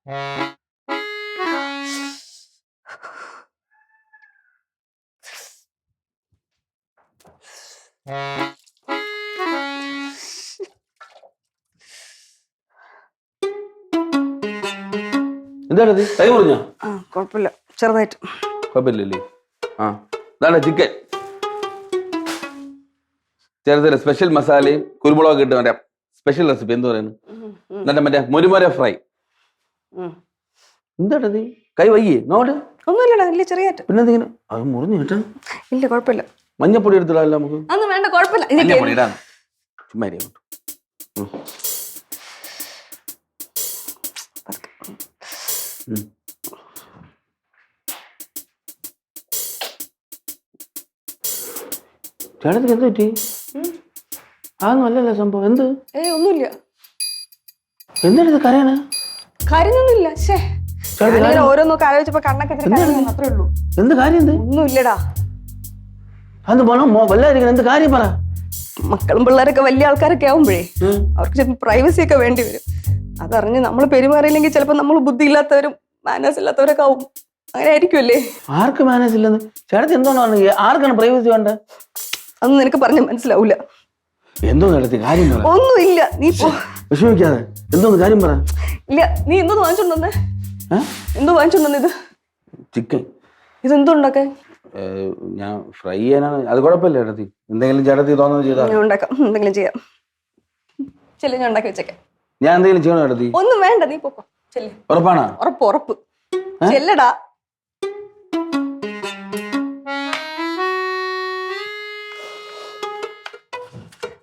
എന്താണ് കൈ മുറിഞ്ഞോ? കുഴപ്പമില്ല, ചെറുതായിട്ട്. കുഴപ്പമില്ലല്ലേ? ആ ഇതാണ് ചിക്കൻ. ചെറുതിലെ സ്പെഷ്യൽ മസാലയും കുരുമുളകൊക്കെ ഇട്ട് മറ്റേ സ്പെഷ്യൽ റെസിപ്പി എന്ത് പറയുന്നു? എന്നിട്ട് മറ്റേ മുരുമുര ഫ്രൈ. എന്താണത്? കൈ വയ്യേ നോട്ട്? ഒന്നുമില്ലടാ, ഇല്ല ചെറിയായിട്ട്. പിന്നെ എന്തെങ്കിലും അത് മുറിഞ്ഞു കേട്ടോ? ഇല്ല കുഴപ്പമില്ല. മഞ്ഞപ്പൊടി എടുത്തിടാല്ല നമുക്ക്? അതൊന്നും വേണ്ട, കുഴപ്പമില്ല. മഞ്ഞപ്പൊടി ഇടാണ് ചുമ്മാ. ചേട്ടത്തിക്ക് എന്ത് പറ്റി? അതൊന്നും അല്ലല്ലോ സംഭവം. എന്ത്? ഒന്നുമില്ല. എന്താണ് കരയാണ്? കാര്യമൊന്നുമില്ല. ഓരോന്നൊക്കെ ആലോചിച്ചപ്പോ കണ്ണൊക്കെ അത്രേ ഉള്ളൂ. എന്ത് കാര്യം? എന്ത്? ഒന്നുമില്ലടാ. അത് വല്ലാതിരിക്കണം. എന്ത് കാര്യം പറ. മക്കളും പിള്ളേരൊക്കെ വലിയ ആൾക്കാരൊക്കെ ആവുമ്പോഴേ അവർക്ക് ചിലപ്പോൾ പ്രൈവസി ഒക്കെ വേണ്ടി വരും. അതറിഞ്ഞ് നമ്മൾ പെരുമാറിയില്ലെങ്കിൽ ചിലപ്പോൾ നമ്മൾ ബുദ്ധി ഇല്ലാത്തവരും മാനേഴ്സ് ഇല്ലാത്തവരൊക്കെ ആവും. അങ്ങനെ ആയിരിക്കുമല്ലേ? ആർക്ക് മാനേഴ്സ് ഇല്ലെന്ന്? ചേട്ടത്തി എന്തോന്നാണ്? ആർക്കാണ് പ്രൈവസി വേണ്ടത്? അതൊന്നും നിനക്ക് പറഞ്ഞ് മനസ്സിലാവൂല. എന്തോ നടത്തി കാര്യം പറ. ഒന്നുമില്ല, നീ വിഷമിക്കാതെ. എന്തോന്ന് കാര്യം പറ. ഇല്ല, നീ എന്തോന്ന് വാങ്ങിച്ചോണ്ടേ? എന്തോ വാങ്ങിച്ചോണ്ടേ? ഇത് ചിക്കൻ. ഇതെന്തോ ഉണ്ടാക്കാൻ? ഞാൻ ഫ്രൈ ചെയ്യാനാണ്. അത് കുഴപ്പമില്ല ചേട്ടത്തി. എന്തെങ്കിലും ചേട്ടത്തി തോന്നുന്നത് ചെയ്താൽ ഞാൻ ഉണ്ടാക്കാം. എന്തെങ്കിലും ചെയ്യാം. ചെല്ലു, ഞാൻ ഉണ്ടാക്കി വെച്ചേക്കാം. ഞാൻ എന്തെങ്കിലും ചെയ്യണോ ചേട്ടത്തി? ഒന്നും വേണ്ട, നീ പോക്കോ. ചെല്ലു. ഉറപ്പാണോ? ഉറപ്പ്. ചെല്ലടാ.